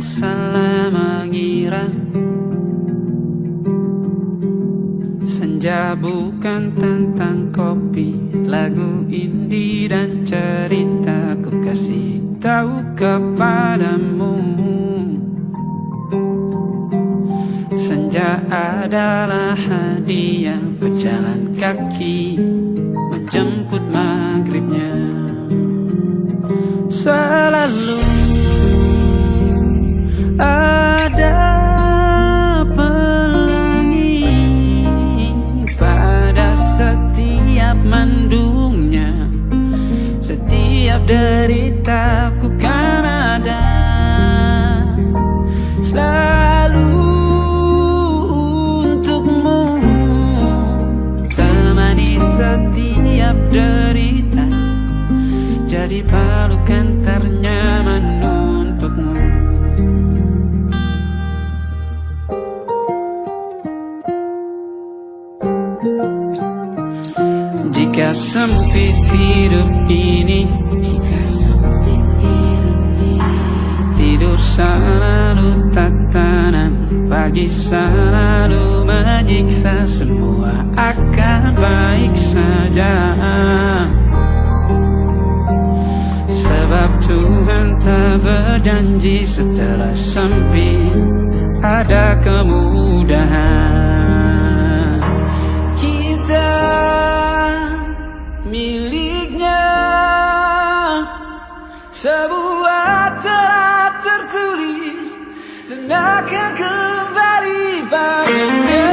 yang salah mengira senja bukan tentang kopi, lagu indie dan cerita ku kasih tahu kepadamu. Senja adalah hadiah berjalan kaki menjemput maghribnya. Selalu ada pelangi pada setiap mendungnya. Setiap deritaku kan ada selalu untukmu, temani setiap derita, jadi pelukan ternyaman untukmu. Jika sempit hidup ini, tidur selalu tatanan, pagi selalu menyiksa, semua akan baik saja. Sebab Tuhan tak berjanji setelah sempit ada kemudahan. Kita miliknya sebuah telah tertulis dan akan kembali padanya.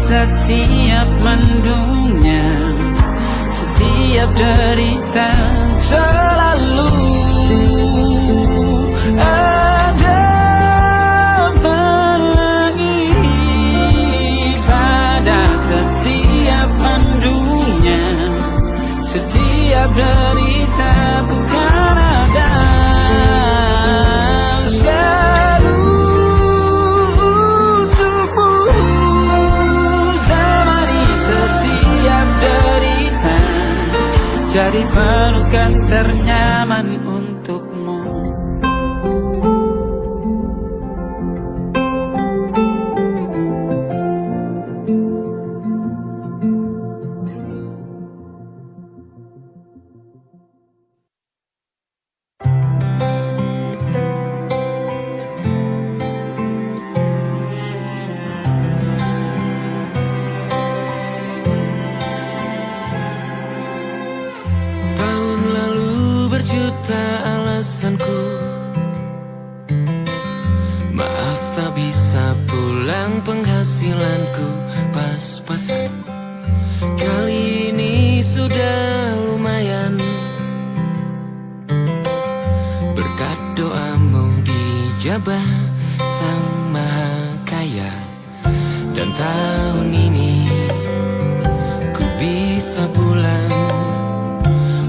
Setiap mendungnya, setiap derita, selalu ada pelangi pada setiap mendungnya. Setiap derita bukan ada selalu untukmu, jadi pelukan ternyaman untukmu. Alasanku maaf tak bisa pulang, penghasilanku pas-pasan. Kali ini sudah lumayan berkat doamu dijabah Sang Maha Kaya. Dan tahun ini ku bisa pulang,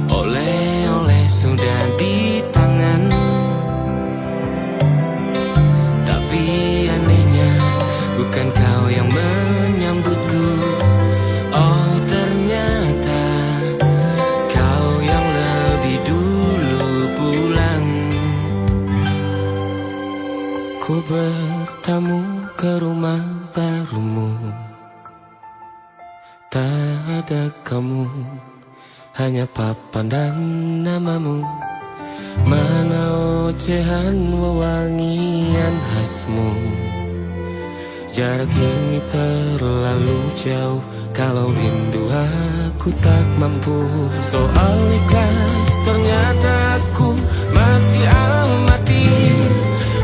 oleh-oleh sudah di tangan. Tapi anehnya bukan kau yang menyambutku. Oh ternyata kau yang lebih dulu pulang. Ku bertamu ke rumah barumu, tak ada kamu, hanya papan dan namamu. Mana ocehan wewangian khasmu. Jarak ini terlalu jauh, kalau rindu aku tak mampu. Soal ikhlas ternyata aku masih amati.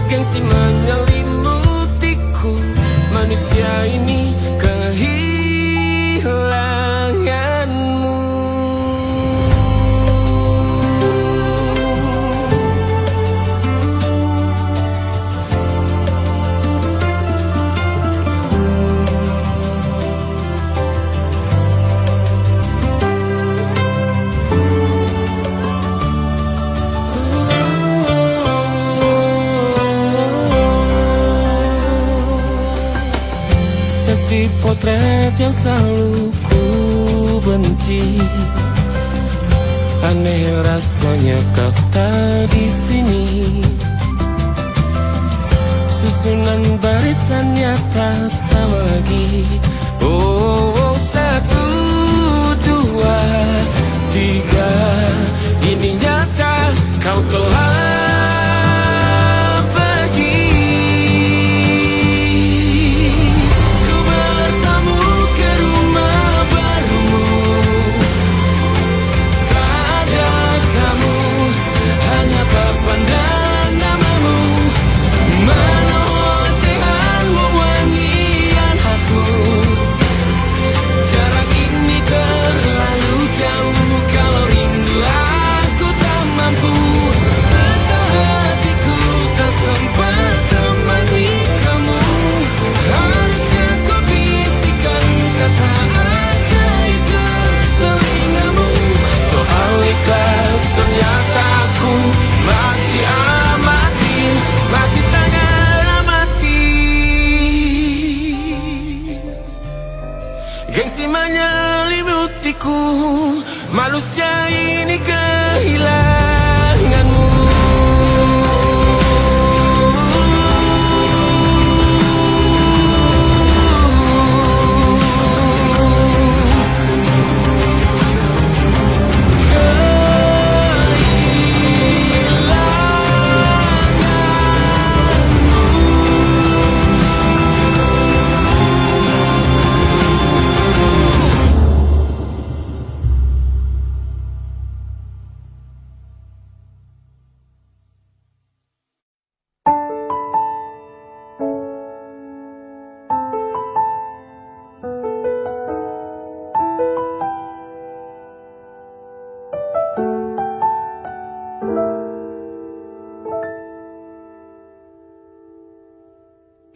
Gengsi menyelimutiku, manusia ini kehilanganmu. seperti potret yang selalu ku benci. Aneh rasanya kau tak di sini. Susunan barisannya tak sama lagi. Oh, 1, 2, 3. Ini nyata kau telah pergi. Ku bertamu ke rumah barumu. Tak ada kamu, hanya papan dan namamu. Mana ocehanmu, wangian khasmu. Jarak ini terlalu jauh. Kalau rindu aku tak mampu. Rasa hatiku tak sempat temani kamu. Harusnya kau bisikan kata ajaib ke telingamu. Soal ikhlas ternyata aku masih amati, masih sangat amati. Gengsi menyelimutiku, manusia ini kehilanganmu.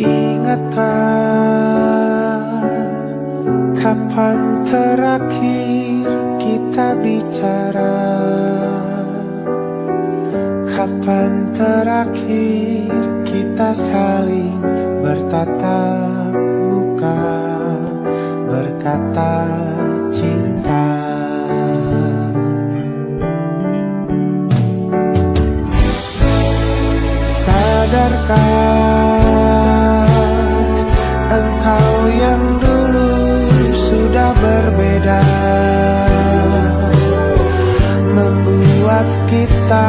Ingatkah kapan terakhir kita bicara? Kapan terakhir kita saling bertatap muka, berkata cinta? Sadarkah engkau yang dulu sudah berbeda, membuat kita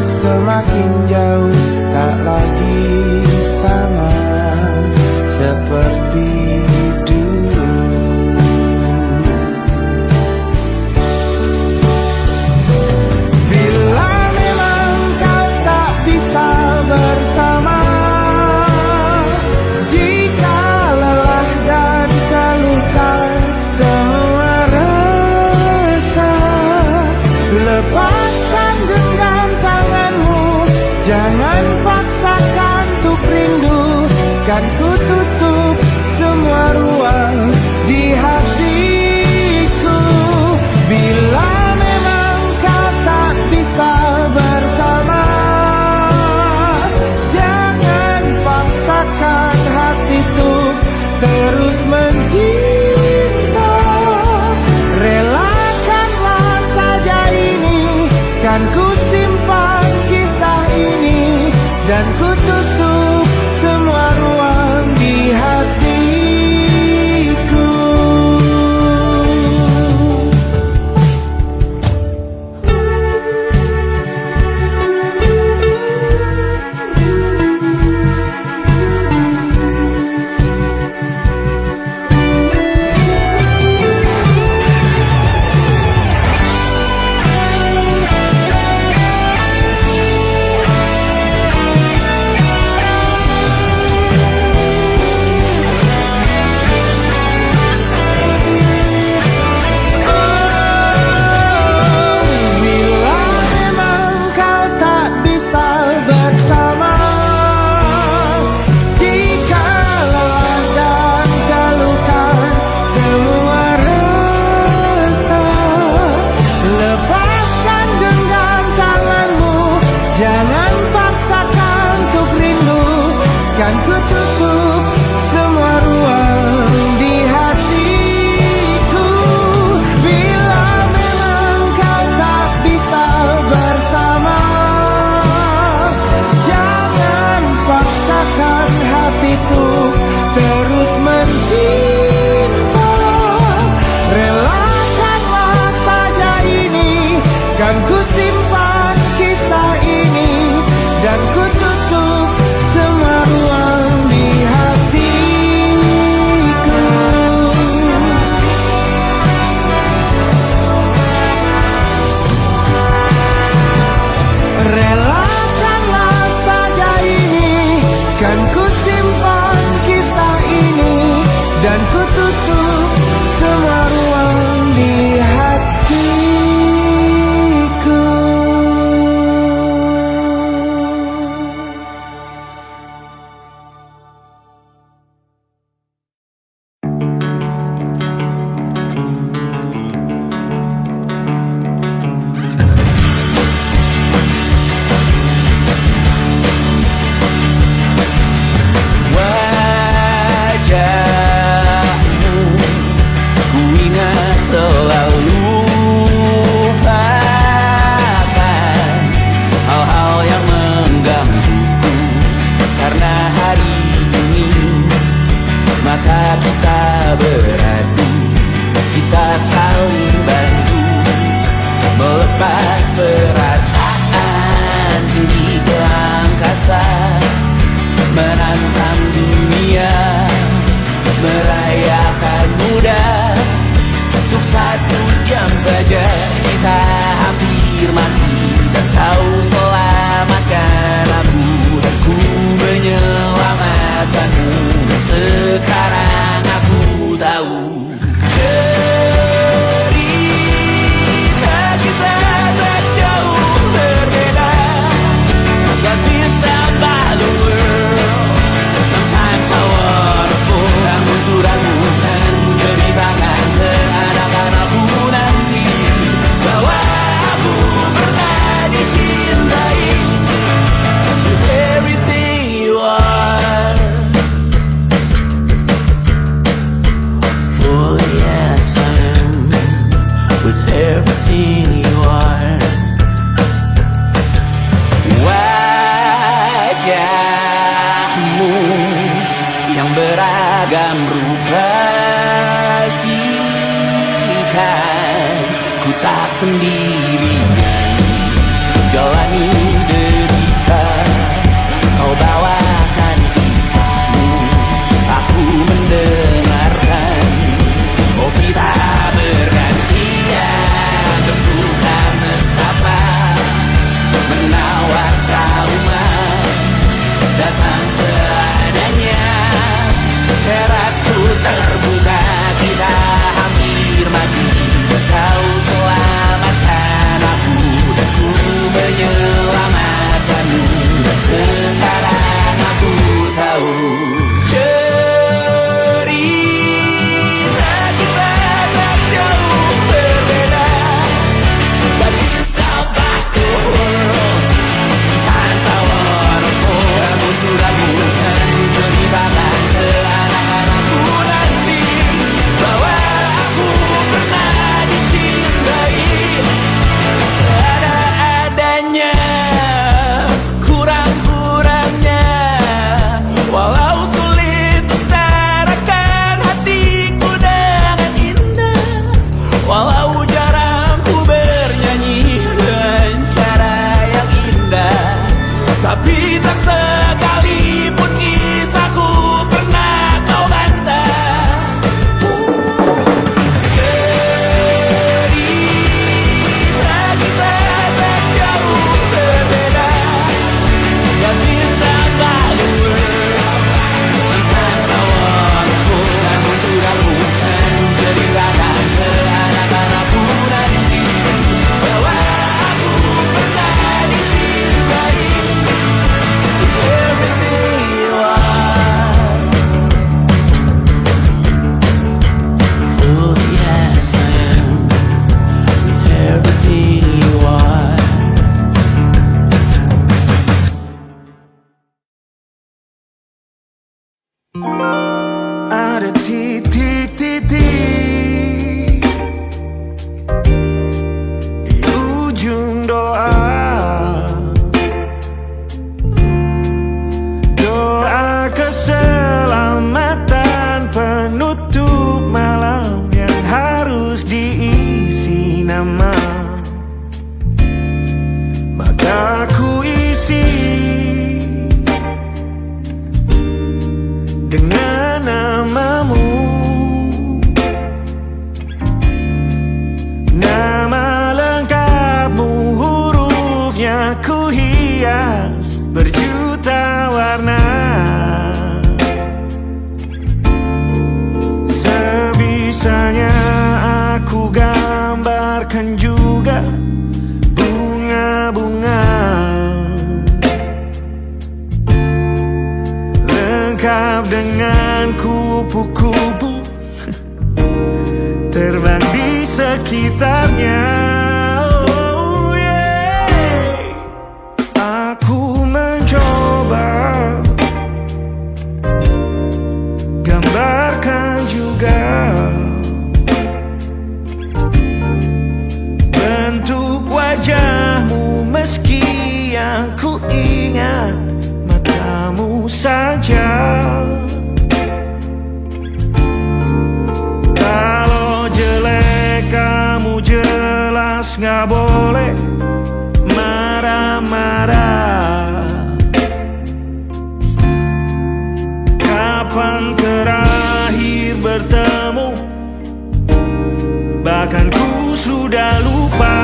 semakin jauh, tak lagi sama seperti dulu. Bila memang kau tak bisa bersama, jika lelah dan terluka semua rasa, lepaskan genggam tanganmu, jangan paksakan untuk rindu. Kan ku tutup semua ruang di hatiku. Bila memang kau tak bisa bersama, jangan paksakan hatiku terus mencinta. Relakanlah saja ini, kan ku simpan kisah ini, dan ku tutup semua ruang di hatiku. kita hampir mati, kau selamatkan aku dan ku menyelamatkanmu. Dan sekarang aku tahu cerita kita tak jauh berbeda, but kita back to world. Sometimes I wanna fall. Kamu sudah bukan ceritakan ke anak-anakku nanti bahwa aku pernah dicintai seada-adanya, sekurang-kurangnya. Walau sulit utarakan hatiku dengan indah, walau jarang ku bernyanyi dengan cara yang indah, tapi tak sekalipun kisahku pernah kau bantah. Cerita kita tak jauh berbeda, but kita balur. Sometimes I wanna fall. Kamu sudah bukan ceritakan ke anak-anakku nanti bahwa aku pernah dicintai. Everything you are, fully as I am, with everything you are. Ada titik-titik di ujung doa, doa keselamatan penutup malam yang harus diisi nama. Maka ku isi dengan namamu, nama lengkapmu, hurufnya ku hias berjuta warna. Sebisanya aku gambarkan juga bunga-bunga lengkap dengan kupu-kupu terbang di sekitarnya. Oh yeah. Aku mencoba gambarkan juga bentuk wajahmu, meski yang ku ingat matamu saja. Kalau jelek kamu jelas gak boleh marah-marah. Kapan terakhir bertemu, bahkan ku sudah lupa.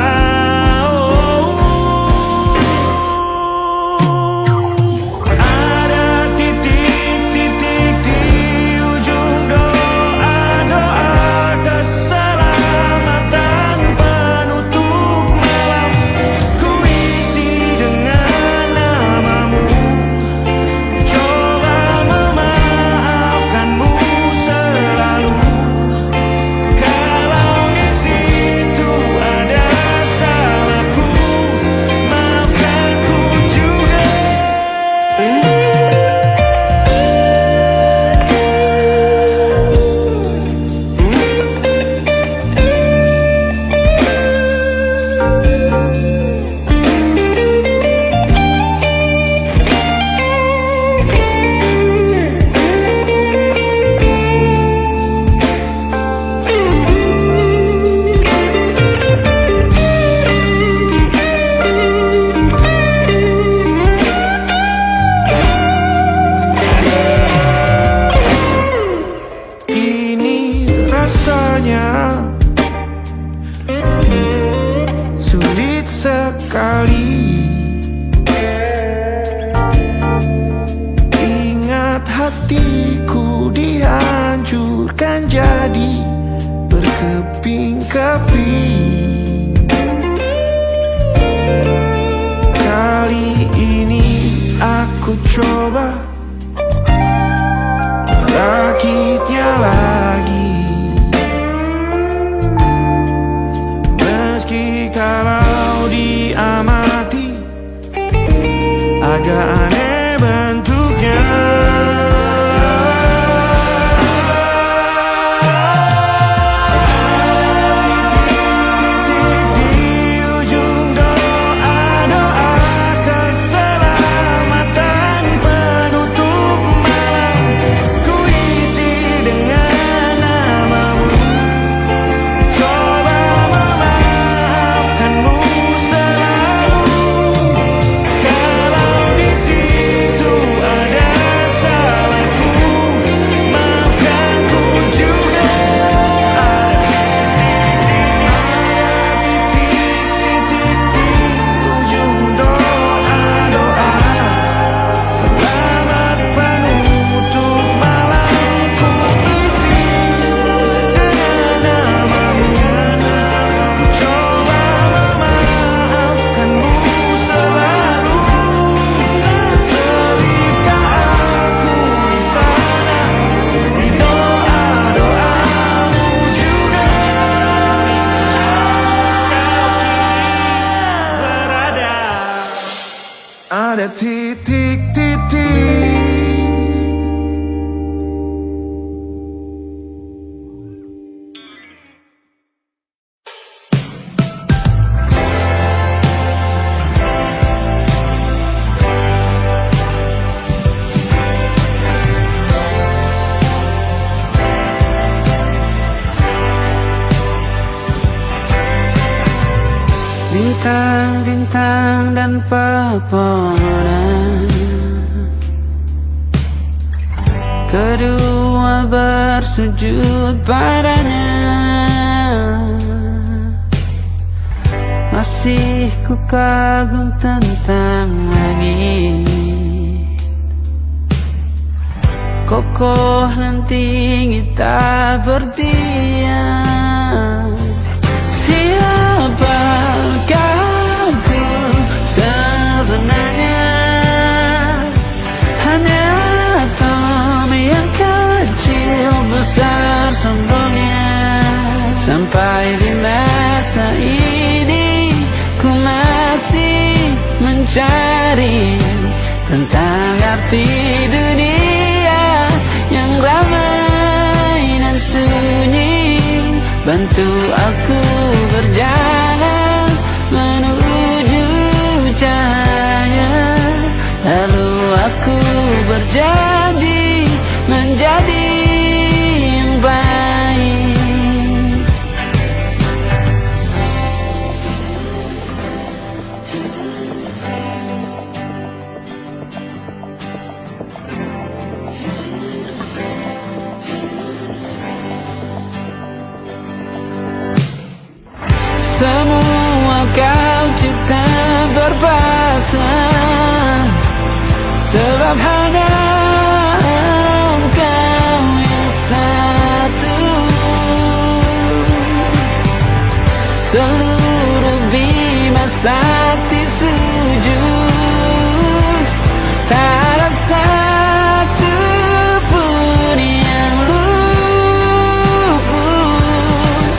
Ada titik agak aneh bentuknya. Ada titik-titik. Bintang-bintang dan pepohonan, kedua bersujud padanya. Masih ku kagum tentang langit, kokoh dan tinggi tak berdiam. Siapakah aku sebenarnya? Hanya atom yang kecil besar sombongnya. Sampai di masa ini ku masih mencari tentang arti dunia yang ramai dan sunyi. Bantu aku berjalan menuju cahaya, lalu aku berjanji menjadi yang baik. Semua kau cipta berpasang, sebab hanya engkau yang satu. Seluruh bima sakti sujud, tak ada satu pun yang luput.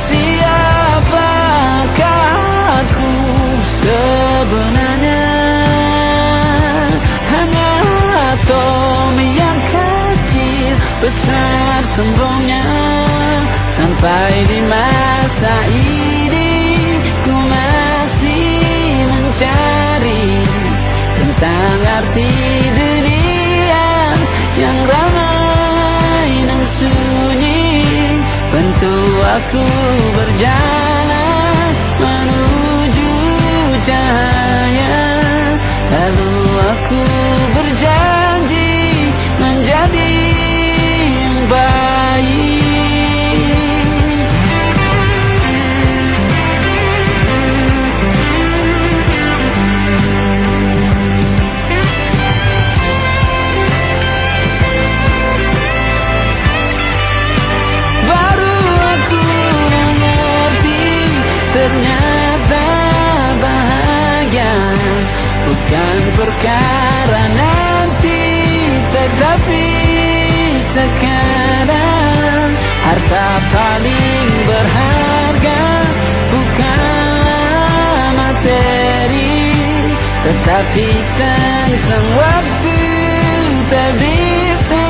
Siapakah aku sebenarnya? Hanya atom yang kecil besar sombongnya. Sampai di masa ini ku masih mencari tentang arti dunia yang ramai dan sunyi. Bantu aku berjalan menuju cahaya, lalu aku berjanji menjadi yang baik. Baru aku mengerti, ternyata bahagia bukan perkara nanti, tetapi sekarang. Harta paling berharga bukanlah materi, Tetapi tentang waktu tak bisa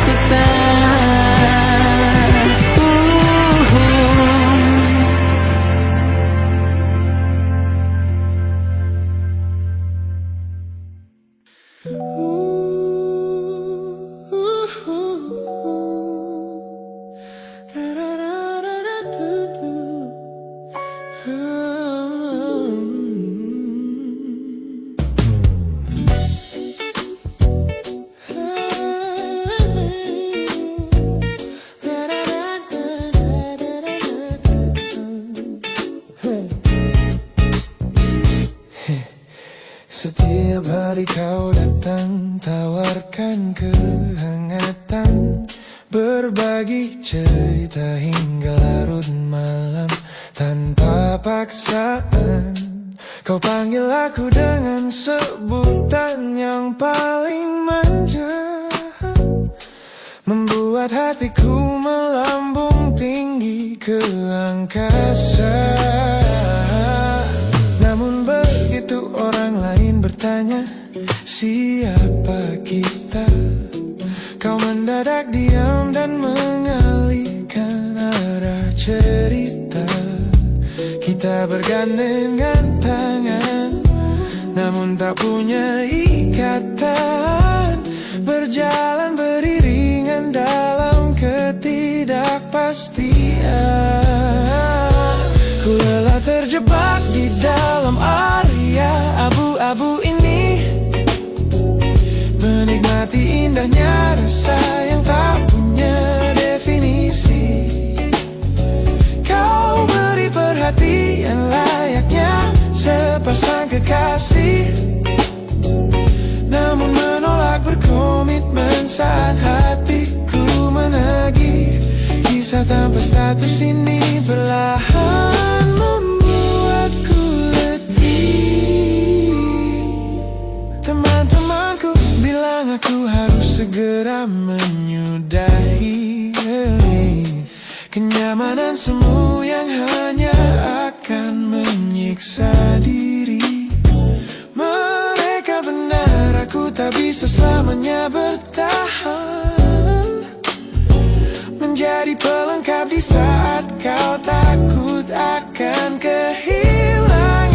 ku tahan. Setiap hari kau datang, tawarkan kehangatan, berbagi cerita hingga larut malam tanpa paksaan. Kau panggil aku dengan sebutan yang paling manja, membuat hatiku melambung tinggi ke angkasa. Namun begitu orang lain bertanya, siapa kita? Kau mendadak diam dan mengalihkan arah cerita. Kita bergandengan tangan, namun tak punya ikatan, berjalan beriringan dalam ketidakpastian. Ku lelah terjebak di dalam area abu-abu ini, menikmati indahnya rasa yang tak punya definisi. Kau beri perhatian layaknya sepasang kekasih, namun menolak berkomitmen saat hatiku menagih. Kisah tanpa status ini perlahan membuatku letih. Teman-temanku bilang aku harus segera menyudahi kenyamanan semu yang hanya akan menyiksa diri. Mereka benar, aku tak bisa selamanya bertahan, menjadi pelengkap di saat kau takut akan kehilangan.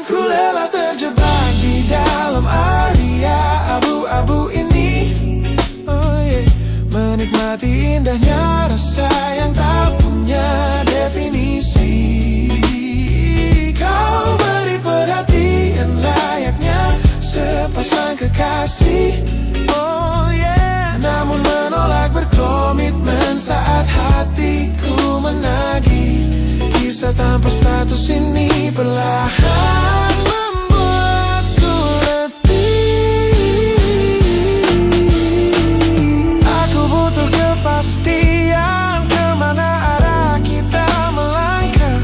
Ku lelah terjebak di dalam area abu-abu ini, menikmati indahnya rasa yang tak punya definisi. Kau beri perhatian layaknya sepasang kekasih, namun menolak berkomitmen saat hatiku menagih. Kisah tanpa status ini perlahan membuatku letih. Aku butuh kepastian kemana arah kita melangkah,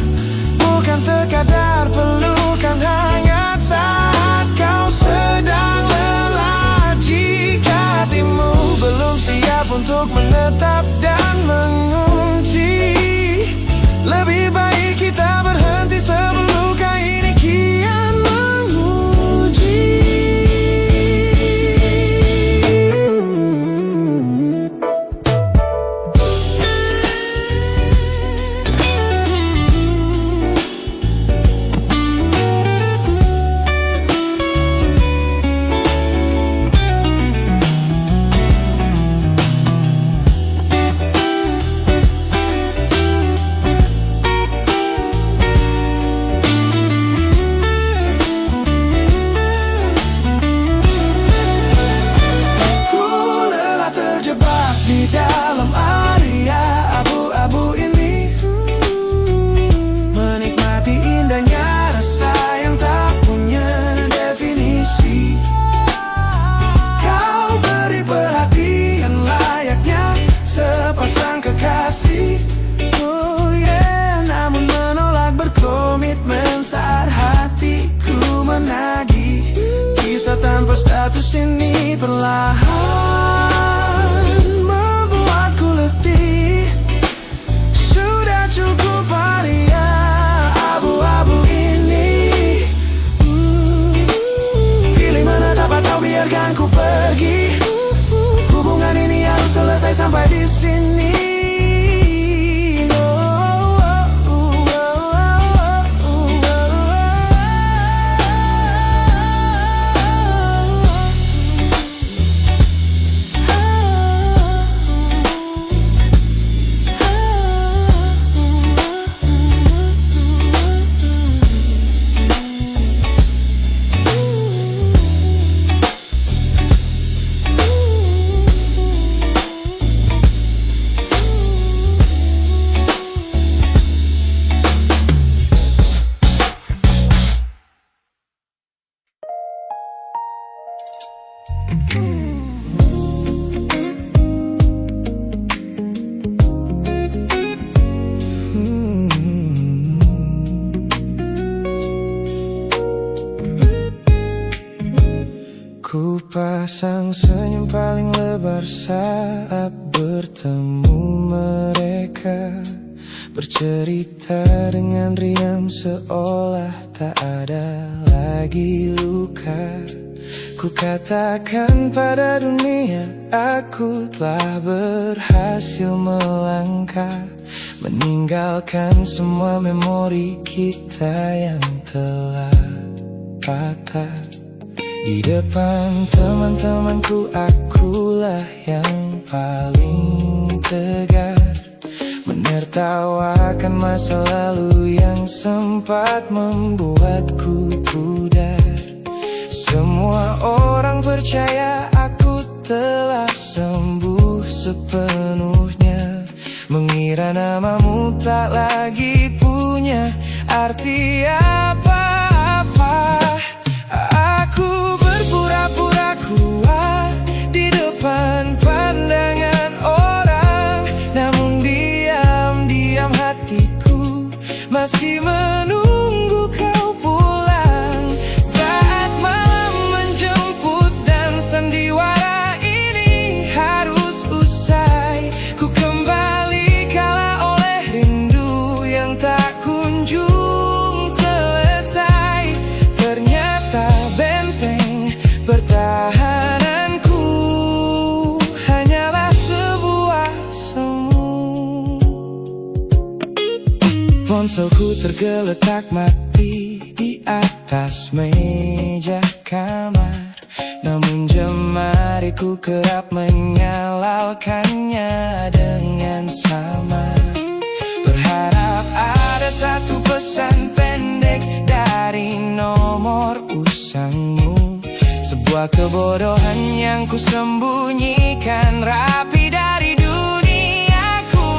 bukan sekadar pelukan hangat saat kau sedang lelah. Jika hatimu belum siap untuk menetap dan mengunci, lebih baik kita berhenti sebelum luka ini kian menguji. Di dalam area abu-abu ini, menikmati indahnya rasa yang tak punya definisi. Kau beri perhatian layaknya sepasang kekasih, namun menolak berkomitmen saat hatiku menagih. Kisah tanpa status ini perlahan membuatku letih. Sudah cukup area abu-abu ini, biarkan ku pergi. Hubungan ini harus selesai sampai di sini. Ku pasang senyum paling lebar saat bertemu mereka, bercerita dengan riang seolah tak ada lagi luka. Ku katakan pada dunia aku telah berhasil melangkah, meninggalkan semua memori kita yang telah patah. Di depan teman-temanku akulah yang paling tegar, menertawakan masa lalu yang sempat membuatku pudar. Semua orang percaya aku telah sembuh sepenuhnya, mengira namamu tak lagi punya arti apa-apa. Aku berpura-pura kuat di depan pandangan orang, namun diam-diam hatiku masih menunggu kau pulang. Saat malam menjemput dan sandiwara ini harus usai, ku kembali kala oleh rindu yang tak kunjung selesai. Ternyata benteng pertahananku hanyalah sebuah semu. Ponselku tergeletak mati di atas meja kamar, namun jemariku kerap menyalakannya dengan samar. Berharap ada satu pesan pendek dari nomor usangmu, sebuah kebodohan yang ku sembunyikan rapi dari duniaku.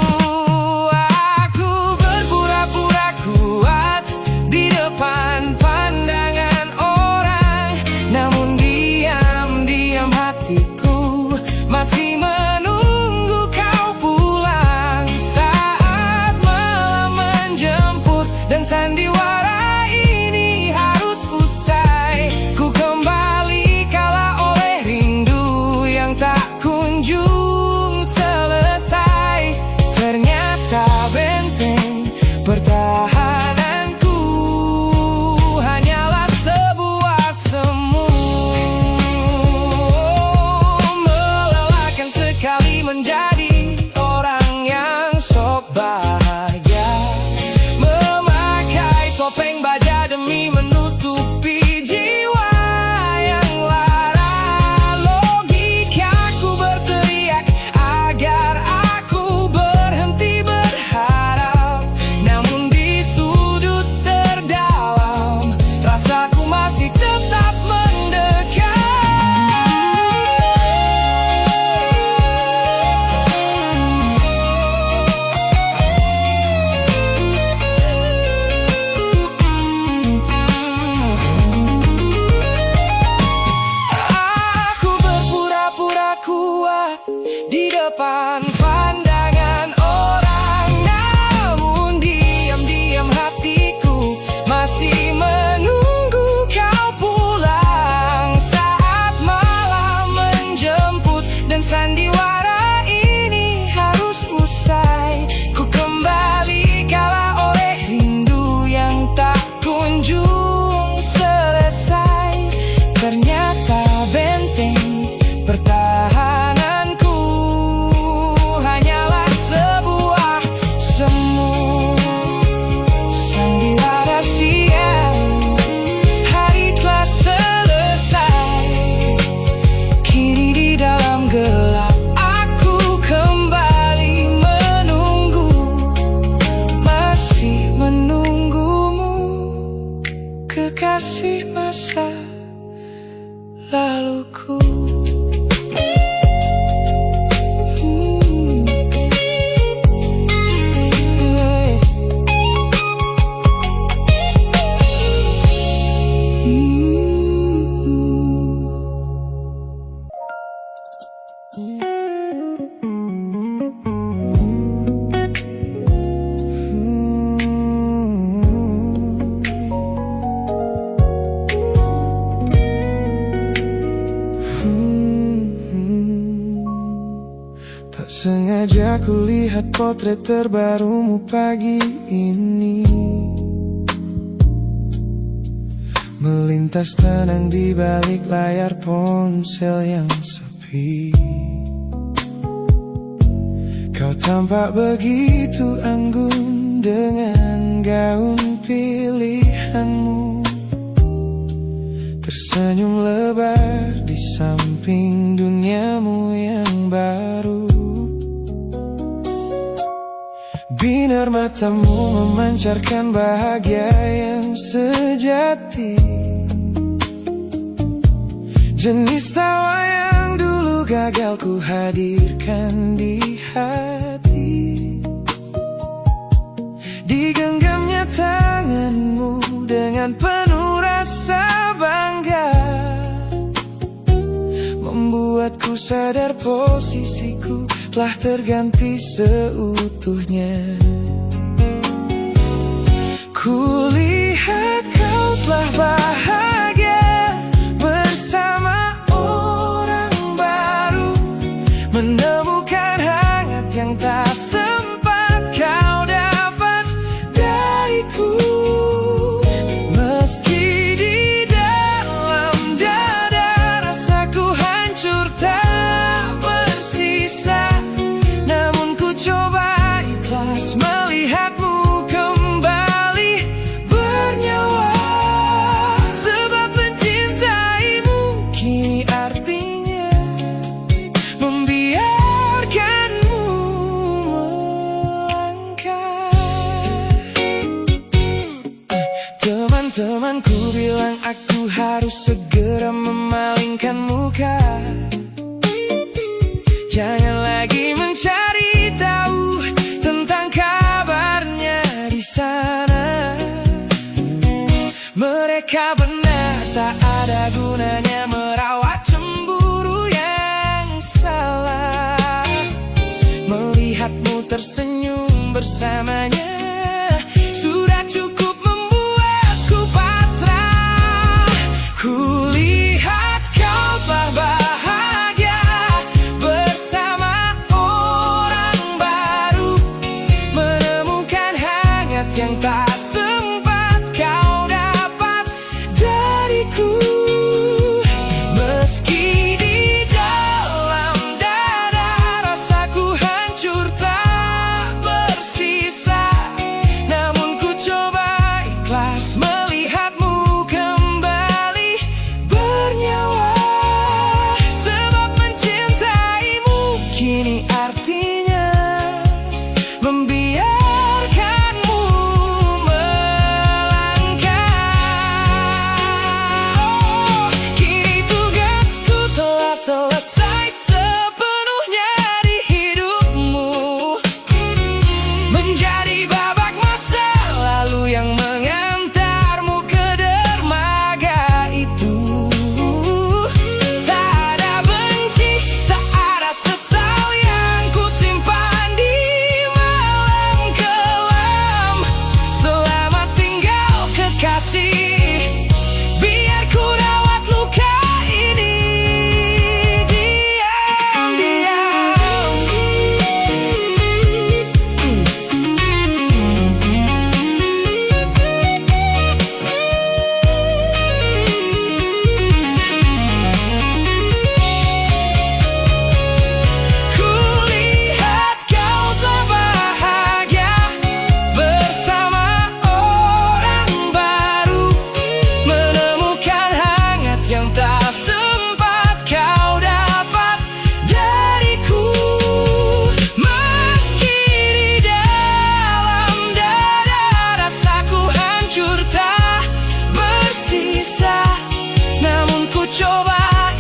Aku berpura-pura kuat di depan pandangan orang, namun diam-diam hatiku masih menunggu kau pulang. Saat malam menjemput dan sandiwara ini harus usai, ku kembali kala oleh rindu yang tak kunjung laluku. Tak sengaja kulihat potret terbarumu pagi ini, melintas tenang di balik layar ponsel yang sepi. Kau tampak begitu anggun dengan gaun pilihanmu, tersenyum lebar di samping duniamu yang baru. Binar matamu memancarkan bahagia yang sejati, jenis tawa yang dulu gagal ku hadirkan di hati. Digenggamnya tanganmu dengan penuh rasa bangga, membuatku sadar posisiku telah terganti seutuhnya. Kulihat kau telah bahagia bersama orang baru, menemukan hangat yang tak sempat kau dapat dariku. Meski di dalam dada rasaku hancur tak bersisa, namun ku coba ikhlas melihatmu kembali bernyawa. Sebab mencintaimu kini artinya membiarkanmu melangkah. Teman-temanku bilang aku harus segera memalingkan muka, jangan lagi mencari tahu tentang kabarnya di sana. Mereka benar, tak ada gunanya merawat cemburu yang salah. Melihatmu tersenyum bersamanya sudah cukup membuatku pasrah. Kulihat kau telah bahagia bersama orang baru, menemukan hangat yang tak sempat kau dapat dariku. Meski di dalam dada rasaku hancur tak bersisa, namun ku coba ikhlas melihatmu kembali bernyawa. Sebab mencintaimu kini artinya membiarkanmu melangkah. Kini tugasku telah selesai sepenuhnya di hidupmu, menjadi babak masa lalu yang mengantarmu ke dermaga itu. Tak ada benci, tak ada sesal yang ku simpan di malam kelam. Selamat tinggal kekasih, biar ku rawat luka ini diam-diam. Kulihat kau telah bahagia bersama orang baru, menemukan hangat yang tak sempat kau dapat dariku. Meski di dalam dada rasaku hancur tak bersisa, namun ku coba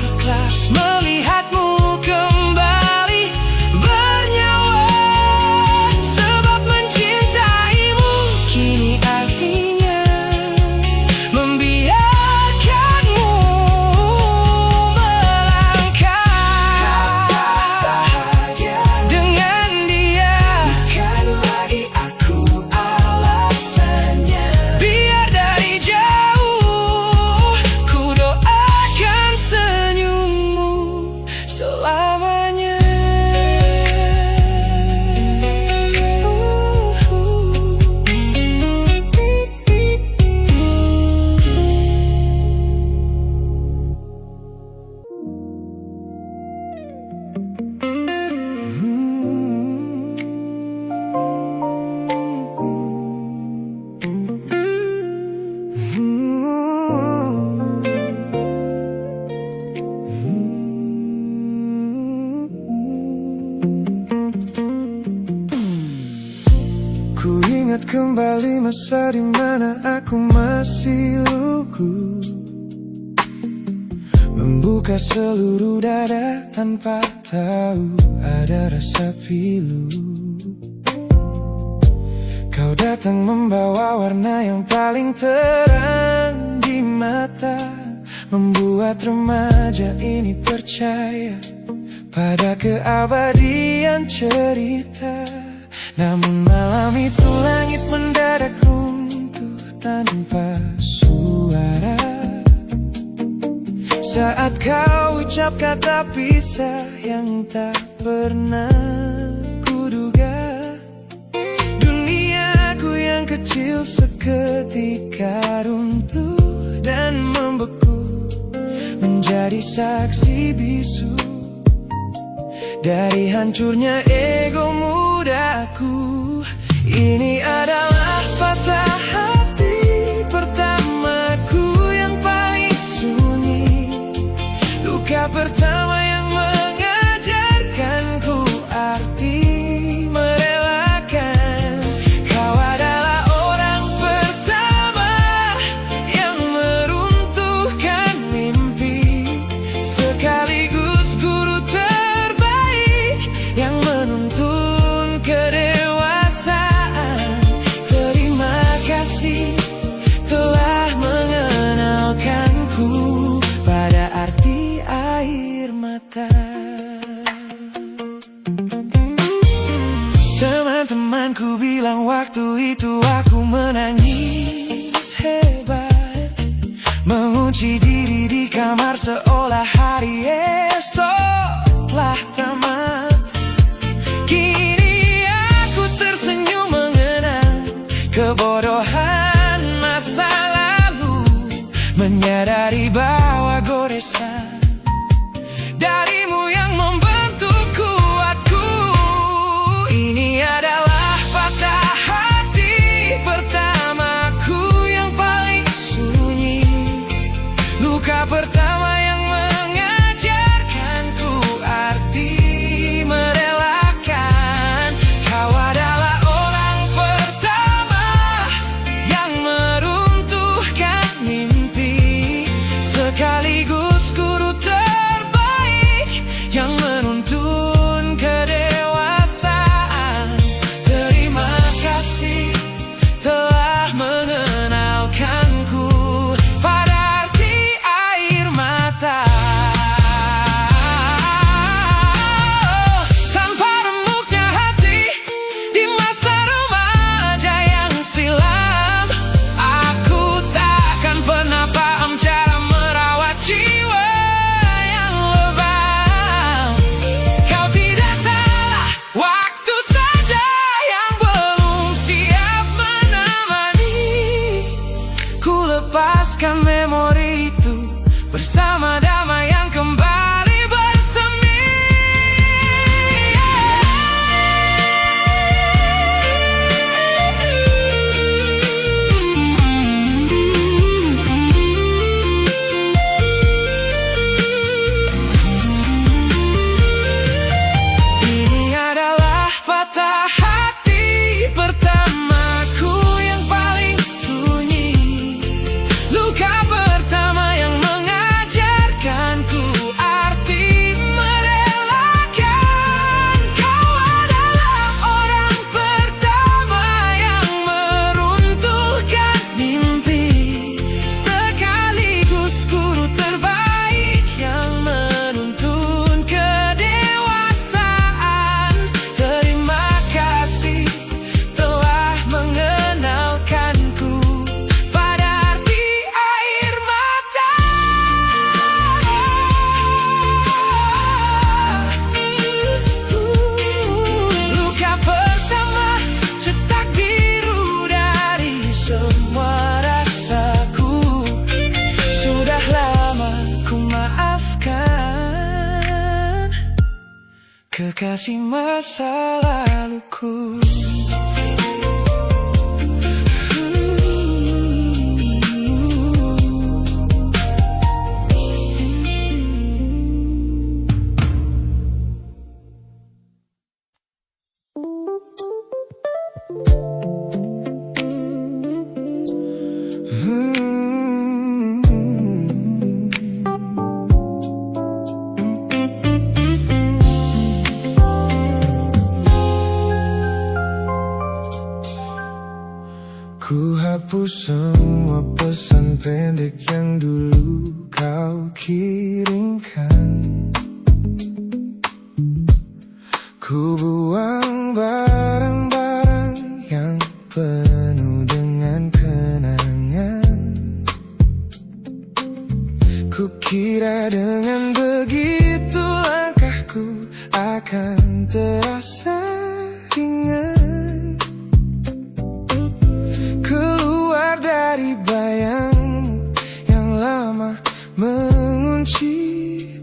kembali masa dimana aku masih lugu, membuka seluruh dada tanpa tahu ada rasa pilu. Kau datang membawa warna yang paling terang di mata, membuat remaja ini percaya pada keabadian cerita. Namun malam itu langit mendadak runtuh tanpa suara saat kau ucap kata pisah yang tak pernah kuduga. Duniaku yang kecil seketika runtuh dan membeku, menjadi saksi bisu dari hancurnya ego mudaku. Ini adalah patah hati pertamaku yang paling sunyi, luka pertama yang mengajarkanku arti merelakan. Kau adalah orang pertama yang meruntuhkan mimpi, sekaligus guru terbaik yang menuntun kedewasaan. Terima kasih telah mengenalkanku pada arti air mata. Teman-temanku bilang waktu itu aku menangis hebat, mengunci diri di kamar seolah hari esok telah tamat. Kini aku tersenyum mengenang kebodohan masa lalu, menyadari bahwa goresan darimu yang membentuk kuatku. Ini adalah patah hati pertamaku yang paling sunyi, luka pertama yang mengajarkanku arti merelakan. Kau adalah orang pertama yang meruntuhkan mimpi, sekaligus guru terbaik yang menuntun kedewasaan. Terima kasih telah mengenalkanku pada arti air mata. Tanpa remuknya hati di masa remaja yang silam, aku takkan pernah paham cara merawat jiwa yang lebam. Kau tidak salah, waktu saja yang belum siap menemani. Ku lepaskan memori itu bersama damai yang kembali bersemi. Ini adalah patah hati pertamaku yang paling sunyi, luka pertama yang mengajarkanku arti merelakan. Kau adalah orang pertama yang meruntuhkan mimpi, sekaligus guru terbaik yang menuntun kedewasaan. Terima kasih telah mengenalkanku pada arti air mata. Luka pertama cetak biru dari semua rasaku. Sudah lama ku maafkan kekasih masa laluku. hapus semua pesan pendek yang dulu kau kirimkan. Ku buang barang-barang yang penuh dengan kenangan. Ku kira dengan begitu langkahku akan terasa ringan. Keluar dari bayangmu yang lama mengunci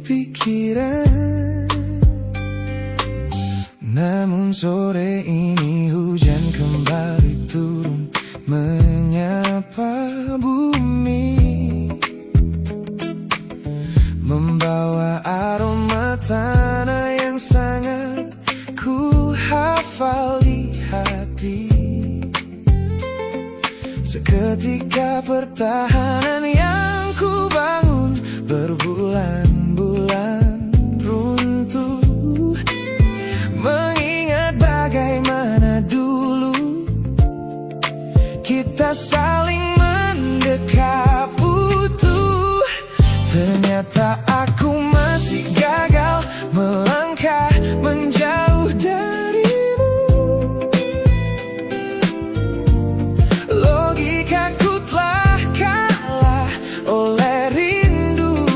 pikiran. Namun sore ini hujan kembali turun menyapa bumi, membawa aroma tanah yang sangat ku hafal di hati. Seketika pertahanan yang ku bangun berbulan-bulan runtuh. Mengingat bagaimana dulu kita saling mendekap utuh. Ternyata aku masih gagal melangkah menjauh darimu. Logikaku telah kalah oleh rindu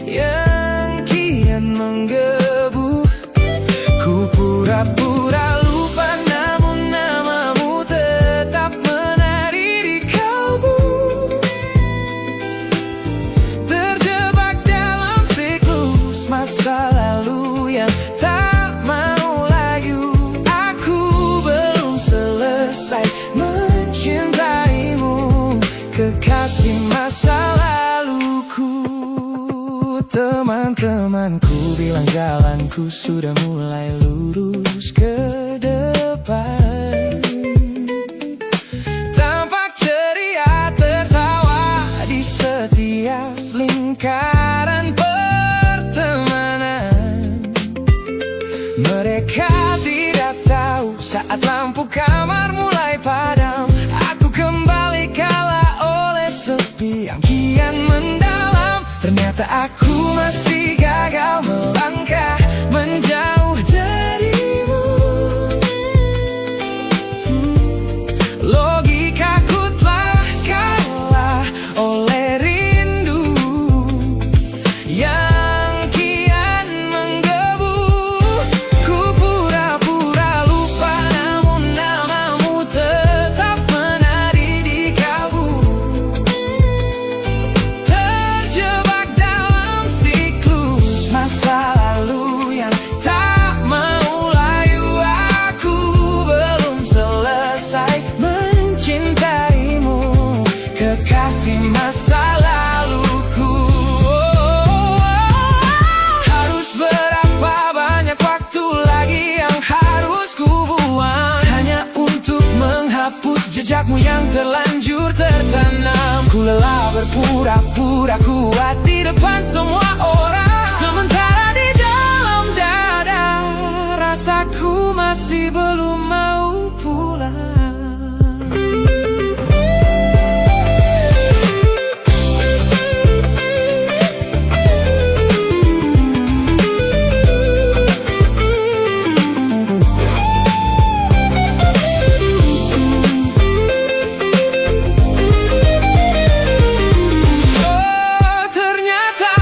yang kian menggebu. Ku pura-pura lupa namun namamu tetap menari di kalbu. Terjebak dalam siklus masa lalu yang tak mau layu. Aku belum selesai mencintaimu, kekasih masa laluku. Teman-temanku bilang jalanku sudah mulai lurus ke depan. Tampak ceria tertawa di setiap lingkaran pertemanan. Mereka tidak tahu saat lampu kamar mulai padam, aku kembali kalah oleh sepi yang kian mendalam. Ternyata aku masih gagal melangkah menjauh darimu. Logikaku telah kalah oleh rindu yang kian menggebu. Ku pura-pura lupa namun namamu tetap menari di kalbu. Terjebak dalam siklus masa lalu yang tak mau layu. Aku belum selesai mencintaimu, kekasih masa laluku. Harus berapa banyak waktu lagi yang harus ku buang hanya untuk menghapus jejakmu yang terlanjur tertanam. Ku lelah berpura-pura kuat di depan semua orang, sementara di dalam dada rasaku masih belum mau pulang. Ternyata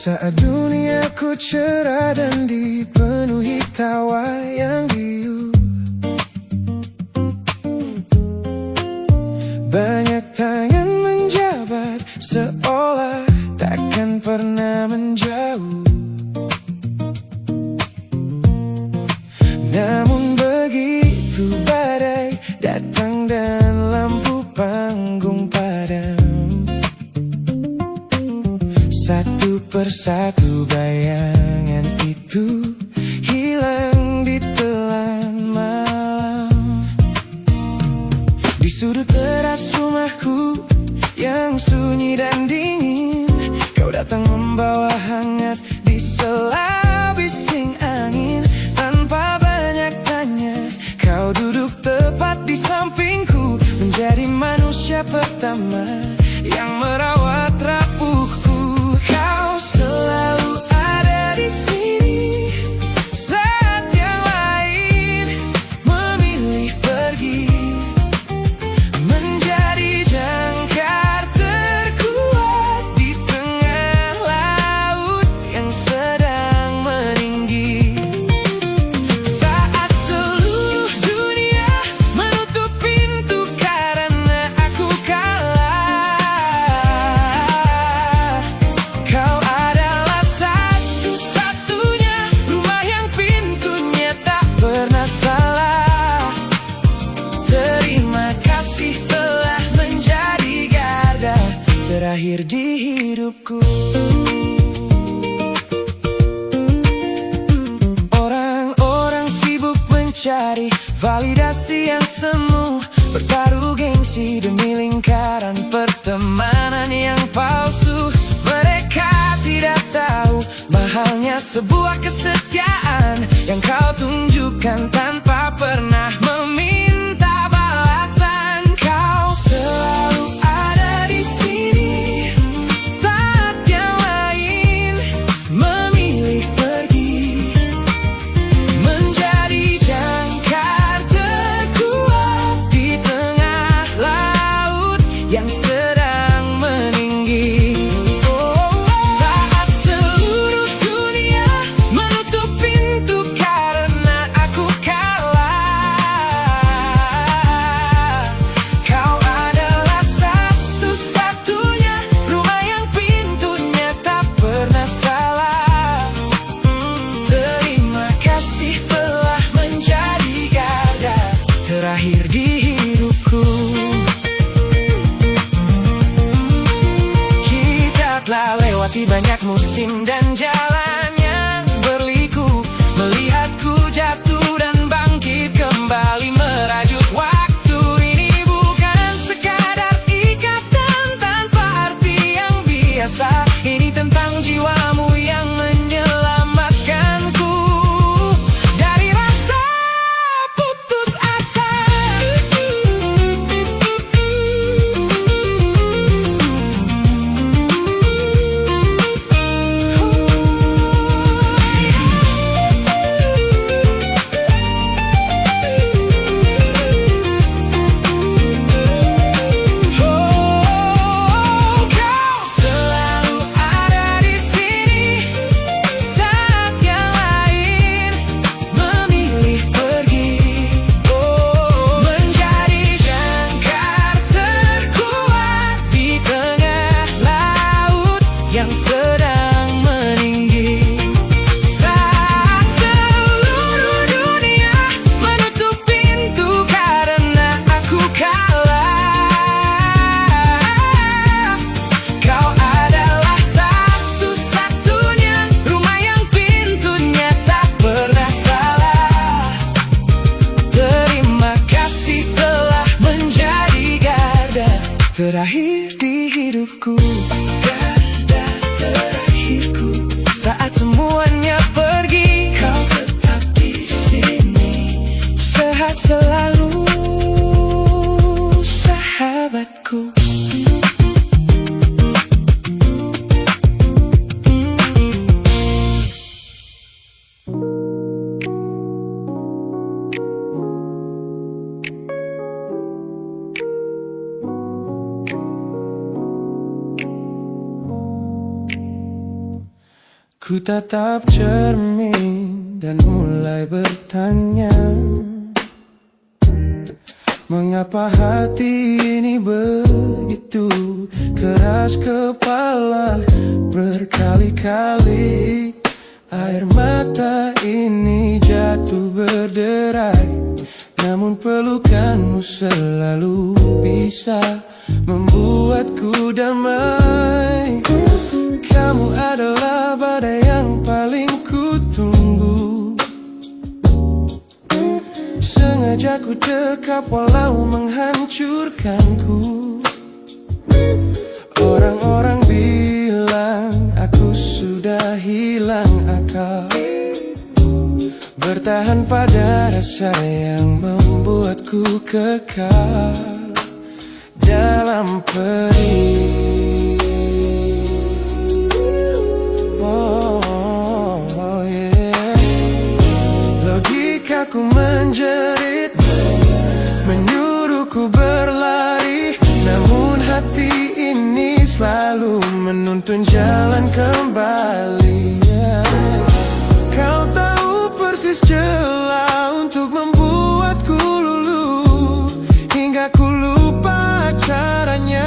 Saat duniaku cerah dan dipenuhi tawa yang riuh, banyak tangan menjabat seolah takkan pernah menjauh. Namun begitu badai datang dan lampu panggung padam, satu persatu bayangan itu hilang di telan malam. Di sudut teras rumahku yang sunyi dan dingin, kau datang membawa hangat di sela bising angin. Tanpa banyak tanya, kau duduk tepat di sampingku, menjadi manusia pertama yang merawat rapuhku. Kau selalu ada di sini saat yang lain memilih pergi, menjadi jangkar terkuat di tengah laut yang sedang meninggi. Saat seluruh dunia menutup pintu karena aku kalah, kau adalah satu-satunya rumah yang pintunya tak pernah salah. Terima kasih telah menjadi garda terakhir di hidupku. Orang-orang sibuk mencari validasi yang semu, bertaruh gengsi demi lingkaran pertemanan yang palsu. Mereka tidak tahu mahalnya sebuah kesetiaan yang kau tunjukkan tanpa pernah meminta balasan. Kau selalu ada di sini saat yang lain memilih pergi, menjadi jangkar terkuat di tengah laut yang sedang meninggi. Saat seluruh dunia menutup pintu karena aku kalah, terakhir di hidupku, kata terakhirku. Saat semuanya pergi, kau tetap di sini. Sehat selalu, sahabatku. Ku tatap cermin dan mulai bertanya, mengapa hati ini begitu keras kepala? Berkali-kali air mata ini jatuh berderai, namun pelukanmu selalu bisa membuatku damai. Kamu adalah badai yang paling ku tunggu. Sengaja ku dekap walau menghancurkanku. Orang-orang bilang aku sudah hilang akal, bertahan pada rasa yang membuatku kekal dalam perih. Logikaku menjerit, menyuruhku berlari, namun hati ini selalu menuntun jalan kembali. Kau tahu persis celah untuk membuatku luluh, hingga ku lupa caranya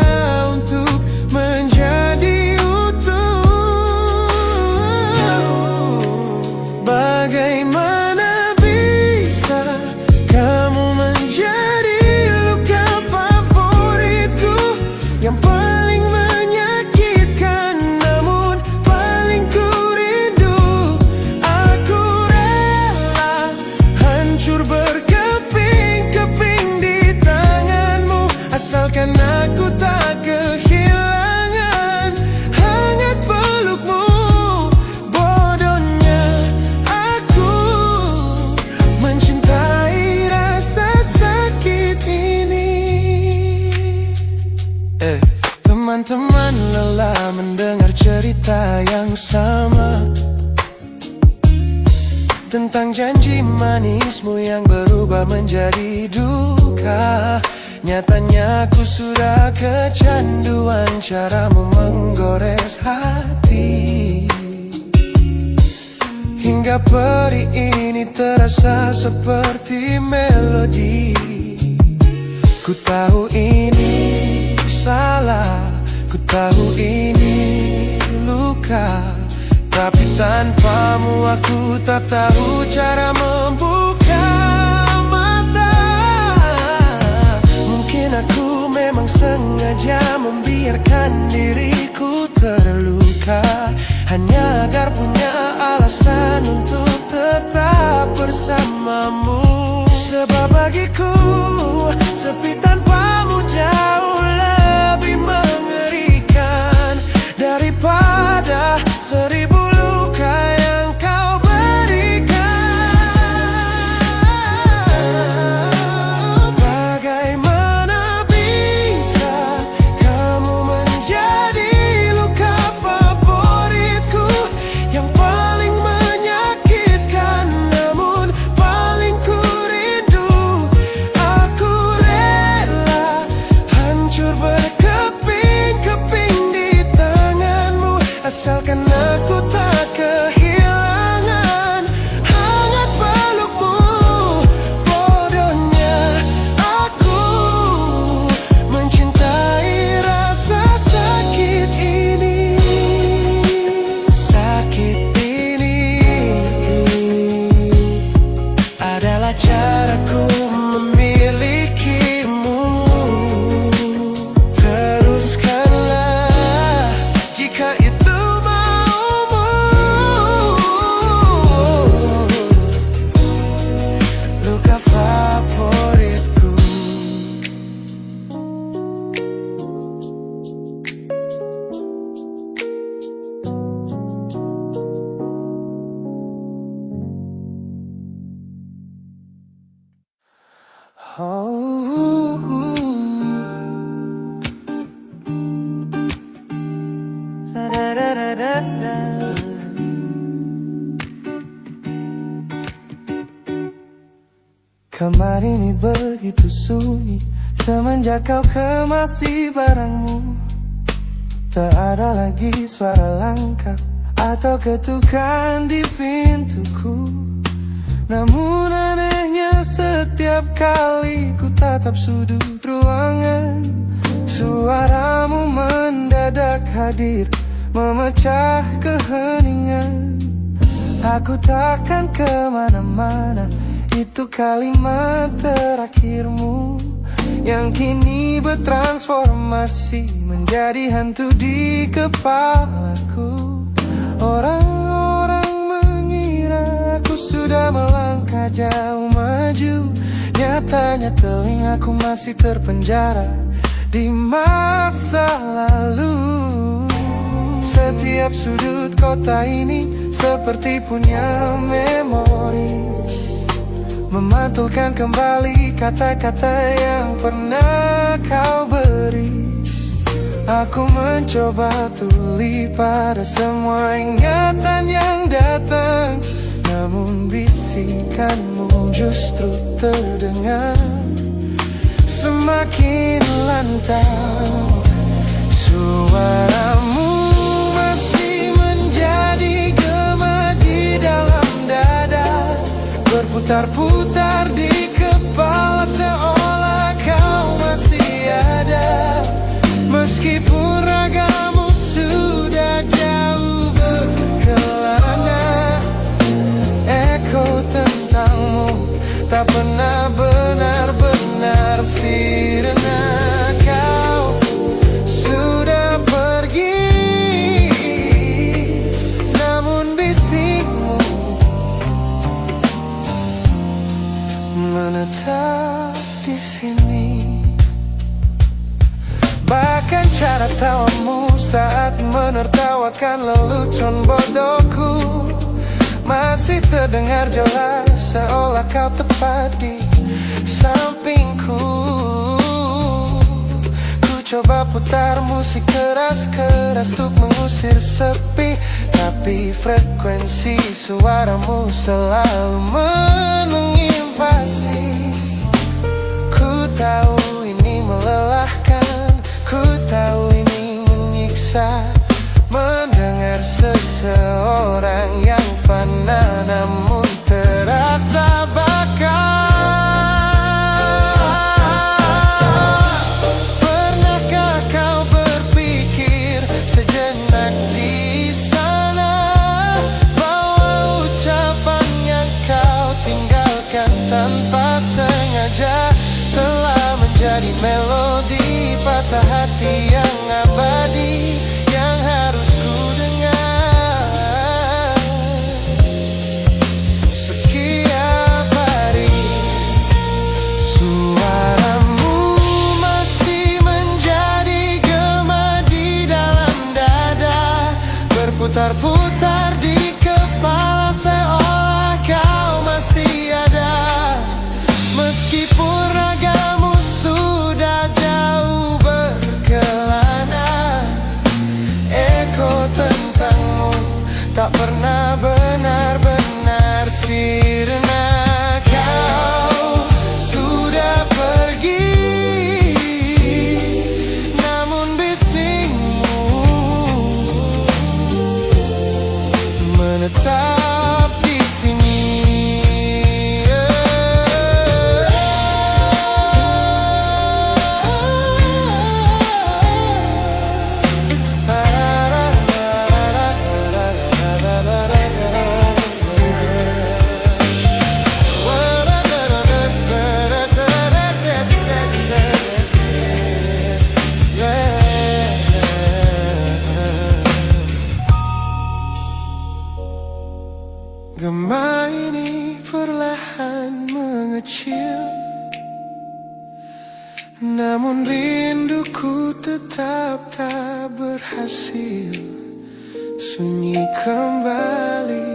untuk menjadi utuh. Bagaimana bisa kamu menjadi luka favoritku, yang paling menyakitkan namun paling ku rindu. Aku rela hancur berkeping-keping di tanganmu, asalkan aku tak kehilangan hangat pelukmu. Bodohnya aku mencintai rasa sakit ini. Teman-teman lelah mendengar cerita yang sama tentang janji manismu yang berubah menjadi duka. Nyatanya aku sudah kecanduan caramu menggores hati, hingga perih ini terasa seperti melodi. Ku tahu ini salah, ku tahu ini luka, tapi tanpamu aku tak tahu cara membuka mata. Mungkin aku memang sengaja membiarkan diriku terluka, hanya agar punya alasan untuk tetap bersamamu. Sebab bagiku sepi tanpamu jauh lebih mengerikan daripada 1000 luka yang kau berikan. Bagaimana bisa kamu menjadi luka favoritku, yang paling menyakitkan Oh, da-da-da-da-da. Kamar ini begitu sunyi semenjak kau kemasi barangmu. Tak ada lagi suara langkah atau ketukan di pintuku. Namun anehnya setiap kali ku tatap sudut ruangan, suaramu mendadak hadir memecah keheningan. Aku takkan kemana-mana, itu kalimat terakhirmu yang kini bertransformasi menjadi hantu di kepalaku. Orang-orang mengira aku sudah melangkah jauh maju, nyatanya telingaku masih terpenjara di masa lalu. Setiap sudut kota ini seperti punya memori, memantulkan kembali kata-kata yang pernah kau beri. Aku mencoba tuli pada semua ingatan yang datang, namun bisikanmu justru terdengar semakin lantang. Suaramu masih menjadi gema di dalam dada, berputar-putar di kepala seolah kau masih ada. Meskipun ragamu sudah jauh berkelana, eko tentangmu tak pernah benar-benar sirna. Kau sudah pergi, namun bisikmu menetap di sini. Bahkan cara tawamu saat menertawakan lelucon bodohku masih terdengar jelas, seolah kau tepat di sampingku. Ku coba putar musik keras-keras untuk mengusir sepi, tapi frekuensi suaramu selalu menginvasi. Ku tahu ini melelahkan, ku tahu ini menyiksa, mendengar seseorang yang fana namun terasa bakal. Pernahkah kau berpikir sejenak di sana bahwa ucapan yang kau tinggalkan tanpa sengaja telah menjadi melodi patah hati yang abadi yang harus ku dengar setiap hari. Suaramu masih menjadi gema di dalam dada, berputar-putar di kepala seolah kau masih ada. Meskipun ragamu sudah jauh berkelana, eko tentangmu tak pernah benar-benar sirna. Kau sudah pergi, namun bisikmu menetap di sini. Gema ini perlahan mengecil, namun rinduku tetap tak berhasil sunyi kembali.